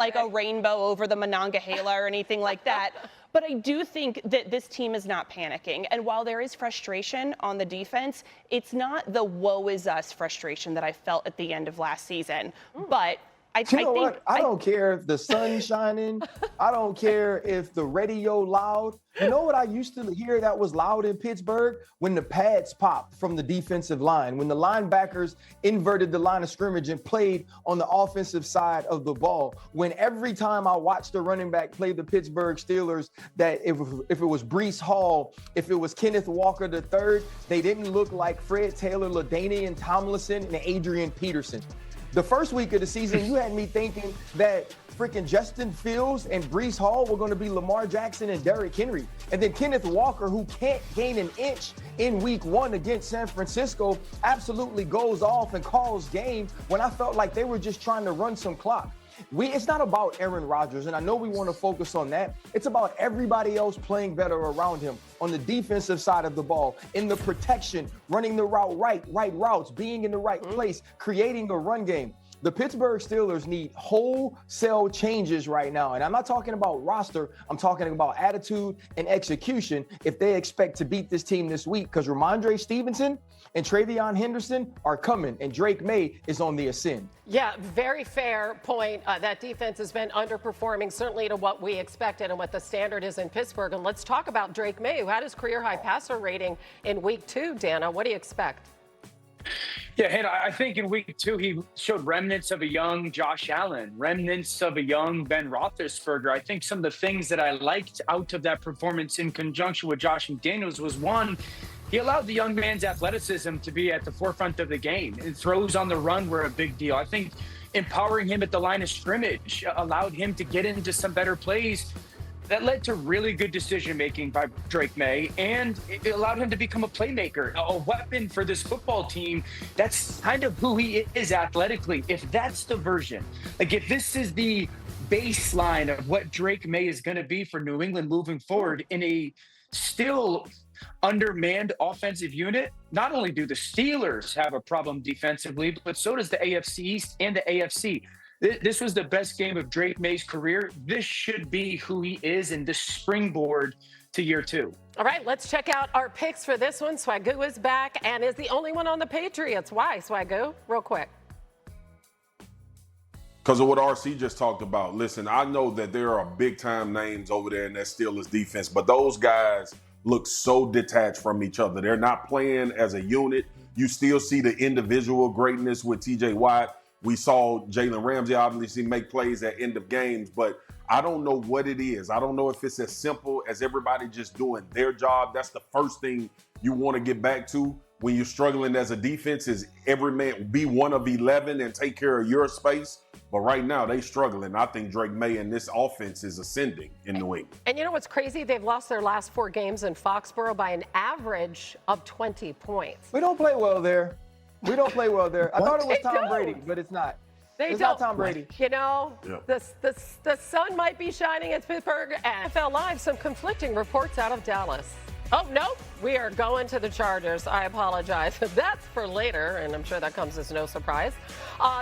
like a rainbow over the Monongahela or anything like that. But I do think that this team is not panicking. And while there is frustration on the defense, it's not the woe is us frustration that I felt at the end of last season. But I don't care if the sun's shining. I don't care if the radio loud. You know what I used to hear that was loud in Pittsburgh? When the pads popped from the defensive line, when the linebackers inverted the line of scrimmage and played on the offensive side of the ball. When every time I watched a running back play the Pittsburgh Steelers, that if it was Breece Hall, if it was Kenneth Walker III, they didn't look like Fred Taylor, LaDainian Tomlinson, and Adrian Peterson. The first week of the season, you had me thinking that freaking Justin Fields and Breece Hall were going to be Lamar Jackson and Derrick Henry. And then Kenneth Walker, who can't gain an inch in week 1 against San Francisco, absolutely goes off and calls game when I felt like they were just trying to run some clock. It's not about Aaron Rodgers, and I know we want to focus on that. It's about everybody else playing better around him on the defensive side of the ball, in the protection, running the right routes, being in the right place, creating a run game. The Pittsburgh Steelers need wholesale changes right now. And I'm not talking about roster. I'm talking about attitude and execution if they expect to beat this team this week, because Ramondre Stevenson and Travion Henderson are coming, and Drake May is on the ascend. Yeah, very fair point. That defense has been underperforming, certainly to what we expected and what the standard is in Pittsburgh. And let's talk about Drake May, who had his career-high passer rating in Week 2. Dana, what do you expect? Yeah, I think in Week 2, he showed remnants of a young Josh Allen, remnants of a young Ben Roethlisberger. I think some of the things that I liked out of that performance in conjunction with Josh McDaniels was, one, he allowed the young man's athleticism to be at the forefront of the game, and throws on the run were a big deal. I think empowering him at the line of scrimmage allowed him to get into some better plays that led to really good decision-making by Drake May, and it allowed him to become a playmaker, a weapon for this football team. That's kind of who he is athletically. If that's the version, like if this is the baseline of what Drake May is going to be for New England moving forward in a still undermanned offensive unit, not only do the Steelers have a problem defensively, but so does the AFC East and the AFC. This was the best game of Drake May's career. This should be who he is in the springboard to year 2. All right, let's check out our picks for this one. Swagoo is back and is the only one on the Patriots. Why, Swagoo? Real quick. Because of what RC just talked about. Listen, I know that there are big-time names over there in that Steelers defense, but those guys look so detached from each other. They're not playing as a unit. You still see the individual greatness with TJ Watt. We saw Jalen Ramsey obviously make plays at end of games, but I don't know what it is. I don't know if it's as simple as everybody just doing their job. That's the first thing you want to get back to when you're struggling as a defense, is every man be one of 11 and take care of your space. But right now, they struggling. I think Drake May and this offense is ascending in New England. And you know what's crazy? They've lost their last 4 games in Foxborough by an average of 20 points. We don't play well there. I thought it was Tom Brady, but it's not. It's not Tom Brady. You know, the sun might be shining at Pittsburgh. NFL Live, some conflicting reports out of Dallas. Oh, no, we are going to the Chargers. I apologize. That's for later, and I'm sure that comes as no surprise.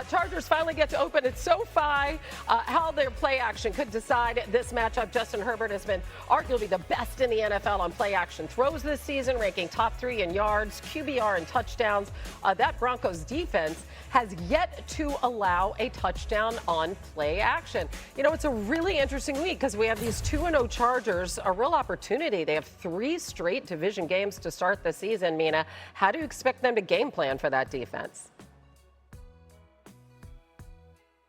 Chargers finally get to open at SoFi. How their play action could decide this matchup. Justin Herbert has been arguably the best in the NFL on play action throws this season, ranking top 3 in yards, QBR, and touchdowns. That Broncos defense has yet to allow a touchdown on play action. You know, it's a really interesting week because we have these 2-0 Chargers, a real opportunity. They have 3 straight division games to start the season. Mina, how do you expect them to game plan for that defense?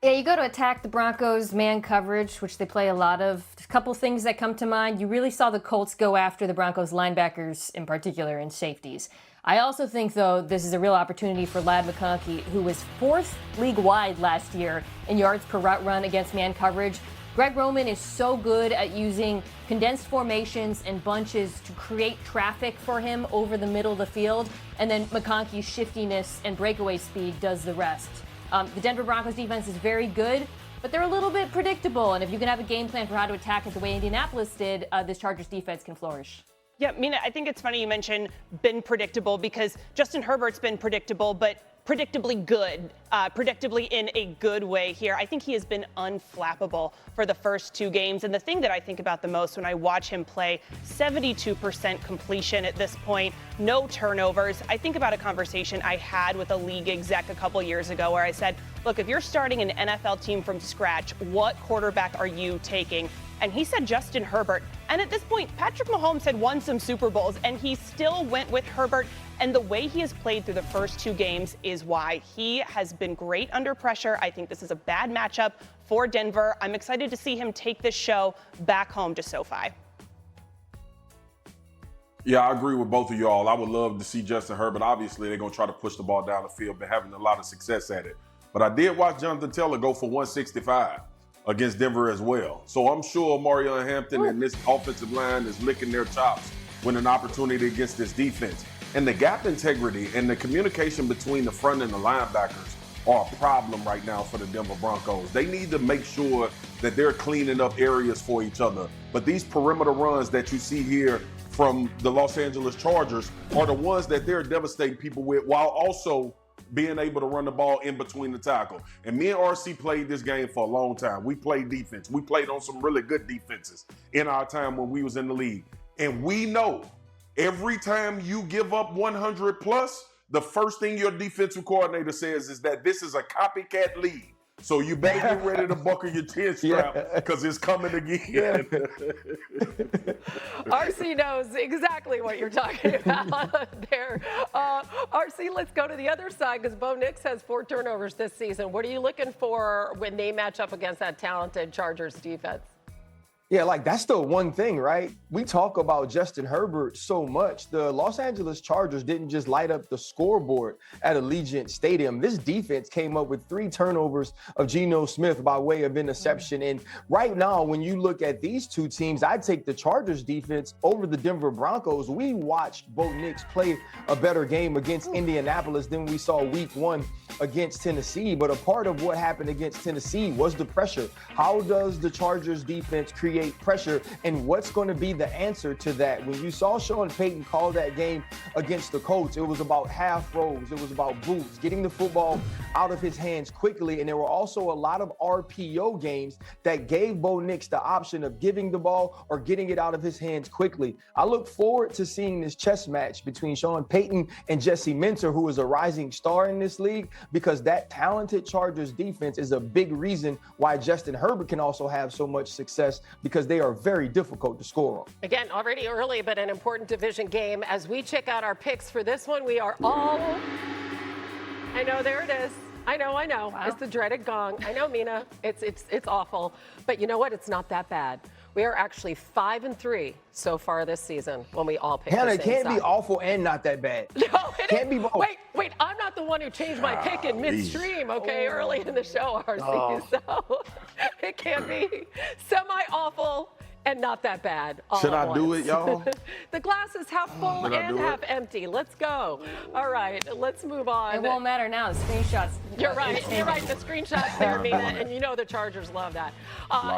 Yeah, you go to attack the Broncos man coverage, which they play a lot of. A couple things that come to mind. You really saw the Colts go after the Broncos linebackers in particular and safeties. I also think, though, this is a real opportunity for Ladd McConkey, who was 4th league-wide last year in yards per route run against man coverage. Greg Roman is so good at using condensed formations and bunches to create traffic for him over the middle of the field, and then McConkey's shiftiness and breakaway speed does the rest. The Denver Broncos defense is very good, but they're a little bit predictable, and if you can have a game plan for how to attack it the way Indianapolis did, this Chargers defense can flourish. Yeah, Mina, I think it's funny you mentioned been predictable because Justin Herbert's been predictable, but predictably good, predictably in a good way here. I think he has been unflappable for the first 2 games. And the thing that I think about the most when I watch him play, 72% completion at this point, no turnovers. I think about a conversation I had with a league exec a couple years ago where I said, look, if you're starting an NFL team from scratch, what quarterback are you taking? And he said Justin Herbert. And at this point, Patrick Mahomes had won some Super Bowls, and he still went with Herbert. And the way he has played through the first 2 games is why. He has been great under pressure. I think this is a bad matchup for Denver. I'm excited to see him take this show back home to SoFi. Yeah, I agree with both of y'all. I would love to see Justin Herbert. Obviously, they're going to try to push the ball down the field, but having a lot of success at it. But I did watch Jonathan Taylor go for 165 against Denver as well. So I'm sure Mario Hampton and this offensive line is licking their chops when an opportunity against this defense. And the gap integrity and the communication between the front and the linebackers are a problem right now for the Denver Broncos. They need to make sure that they're cleaning up areas for each other. But these perimeter runs that you see here from the Los Angeles Chargers are the ones that they're devastating people with, while also being able to run the ball in between the tackle. And me and RC played this game for a long time. We played defense. We played on some really good defenses in our time when we was in the league. And we know every time you give up 100 plus, the first thing your defensive coordinator says is that this is a copycat league. So you better get ready to buckle your chin strap because it's coming again. RC knows exactly what you're talking about there. RC, let's go to the other side because Bo Nix has 4 turnovers this season. What are you looking for when they match up against that talented Chargers defense? Yeah, like that's the one thing, right? We talk about Justin Herbert so much. The Los Angeles Chargers didn't just light up the scoreboard at Allegiant Stadium. This defense came up with 3 turnovers of Geno Smith by way of interception. And right now, when you look at these 2 teams, I'd take the Chargers defense over the Denver Broncos. We watched Bo Nix play a better game against Indianapolis than we saw week 1 against Tennessee. But a part of what happened against Tennessee was the pressure. How does the Chargers defense create pressure, and what's going to be the answer to that? When you saw Sean Payton call that game against the Colts, it was about half rows, it was about boots, getting the football out of his hands quickly, and there were also a lot of RPO games that gave Bo Nix the option of giving the ball or getting it out of his hands quickly. I look forward to seeing this chess match between Sean Payton and Jesse Minter, who is a rising star in this league, because that talented Chargers defense is a big reason why Justin Herbert can also have so much success, because they are very difficult to score on. Again, already early, but an important division game. As we check out our picks for this one, we are all... I know, there it is. I know. Wow. It's the dreaded gong. I know, Mina. It's awful. But you know what? It's not that bad. We are actually 5-3 so far this season when we all pick Hannah, the same it can't side. be awful and not that bad. No, it can't be both. Wait, I'm not the one who changed my pick in midstream, okay, early in the show, RC. So it can't be semi-awful and not that bad. Should I do it, y'all? The glass is half full and half empty. Let's go. All right, let's move on. It won't matter now. The screenshots. You're right. The screenshots there, Mina, and you know the Chargers love that.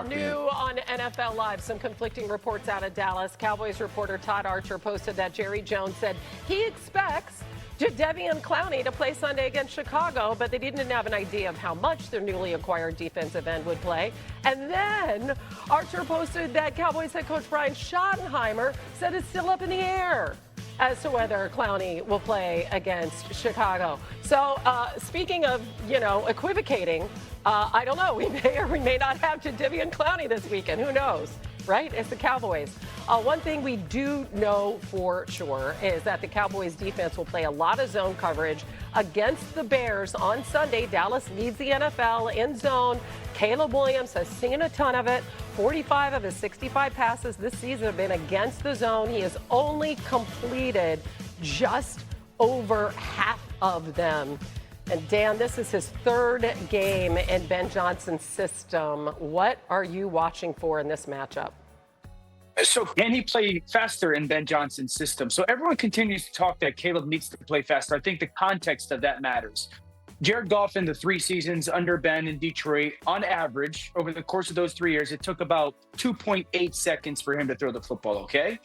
New on NFL Live, some conflicting reports out of Dallas. Cowboys reporter Todd Archer posted that Jerry Jones said he expects Jadeveon Clowney to play Sunday against Chicago, but they didn't have an idea of how much their newly acquired defensive end would play. And then Archer posted that Cowboys head coach Brian Schottenheimer said it's still up in the air as to whether Clowney will play against Chicago. So speaking of, equivocating, I don't know. We may or we may not have Jadeveon Clowney this weekend. Who knows? Right? It's the Cowboys. One thing we do know for sure is that the Cowboys defense will play a lot of zone coverage against the Bears on Sunday. Dallas leads the NFL in zone. Caleb Williams has seen a ton of it. 45 of his 65 passes this season have been against the zone. He has only completed just over half of them. And Dan, this is his 3rd game in Ben Johnson's system. What are you watching for in this matchup? So can he play faster in Ben Johnson's system? So everyone continues to talk that Caleb needs to play faster. I think the context of that matters. Jared Goff in the 3 seasons under Ben in Detroit, on average, over the course of those 3 years, it took about 2.8 seconds for him to throw the football, okay?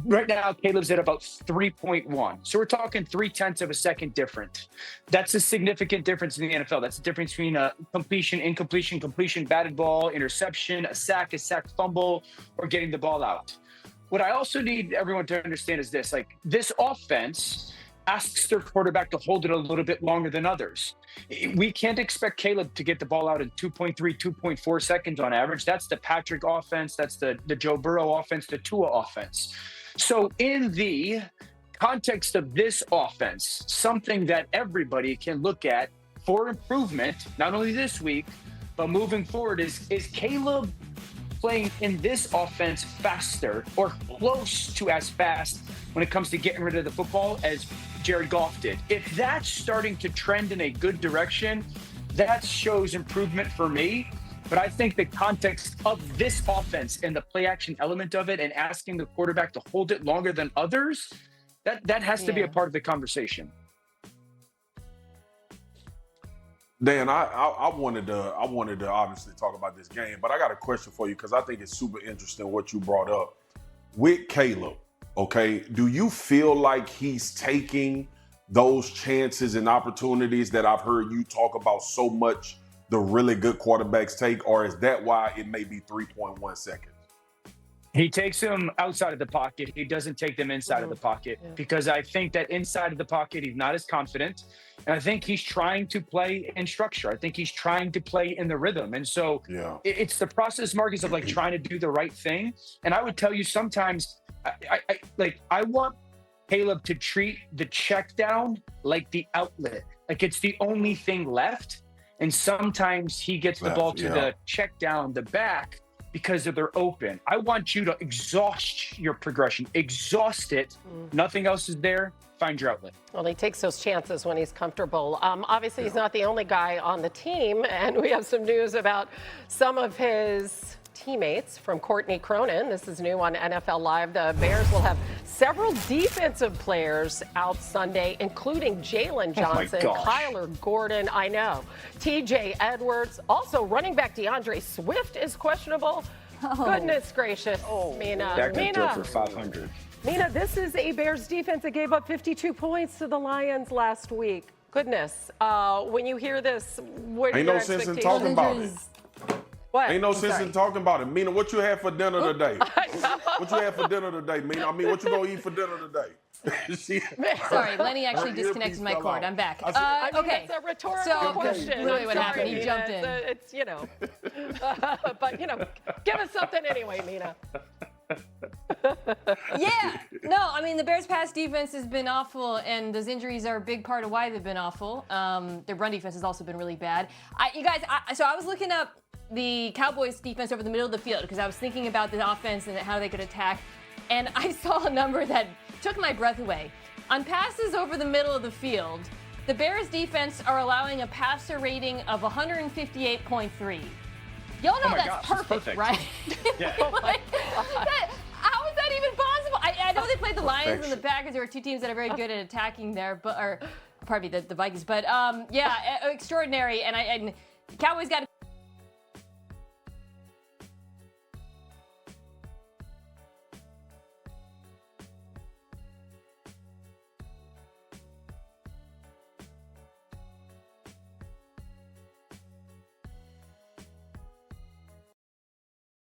Right now, Caleb's at about 3.1. So we're talking 0.3 of a second different. That's a significant difference in the NFL. That's the difference between a completion, incompletion, completion, batted ball, interception, a sack fumble, or getting the ball out. What I also need everyone to understand is this, like this offense asks their quarterback to hold it a little bit longer than others. We can't expect Caleb to get the ball out in 2.3, 2.4 seconds on average. That's the Patrick offense. That's the Joe Burrow offense, the Tua offense. So in the context of this offense, something that everybody can look at for improvement, not only this week, but moving forward is Caleb playing in this offense faster or close to as fast when it comes to getting rid of the football as Jared Goff did. If that's starting to trend in a good direction, that shows improvement for me. But I think the context of this offense and the play action element of it and asking the quarterback to hold it longer than others, that has to be a part of the conversation. Dan, I wanted to obviously talk about this game, but I got a question for you because I think it's super interesting what you brought up with Caleb. Okay, do you feel like he's taking those chances and opportunities that I've heard you talk about so much the really good quarterbacks take, or is that why it may be 3.1 seconds? He takes them outside of the pocket. He doesn't take them inside of the pocket because I think that inside of the pocket, he's not as confident. And I think he's trying to play in structure. I think he's trying to play in the rhythm. And so it's the process, Marcus, of like trying to do the right thing. And I would tell you sometimes I want Caleb to treat the check down like the outlet. Like it's the only thing left. And sometimes he gets the ball to the check down the back because they're open. I want you to exhaust your progression, exhaust it. Nothing else is there. Find your outlet. Well, he takes those chances when he's comfortable. Obviously, he's not the only guy on the team, and we have some news about some of his teammates from Courtney Cronin. This is new on NFL Live. The Bears will have several defensive players out Sunday, including Jalen Johnson, Kyler Gordon, I know, TJ Edwards. Also, running back DeAndre Swift is questionable. Goodness gracious, Mina. That could throw for 500. Mina, this is a Bears defense that gave up 52 points to the Lions last week. Goodness. When you hear this, what are your expectations? Ain't no sense in talking about it. What? Ain't no sense in talking about it. Mina, what you had for dinner today? What you had for dinner today, Mina? I mean, what you gonna eat for dinner today? Sorry, Lenny actually disconnected my cord. I'm back. Okay. It's a rhetorical question. Really what happened, he jumped in. It's but, give us something anyway, Mina. No, I mean, the Bears' pass defense has been awful, and those injuries are a big part of why they've been awful. Their run defense has also been really bad. So I was looking up the Cowboys' defense over the middle of the field because I was thinking about the offense and how they could attack, and I saw a number that took my breath away. On passes over the middle of the field, the Bears' defense are allowing a passer rating of 158.3. Y'all know that's perfect, right? Yeah. How is that even possible? I know they played the Lions and the Packers. There are two teams that are very good at attacking there, or pardon me, the Vikings. But extraordinary. And Cowboys got to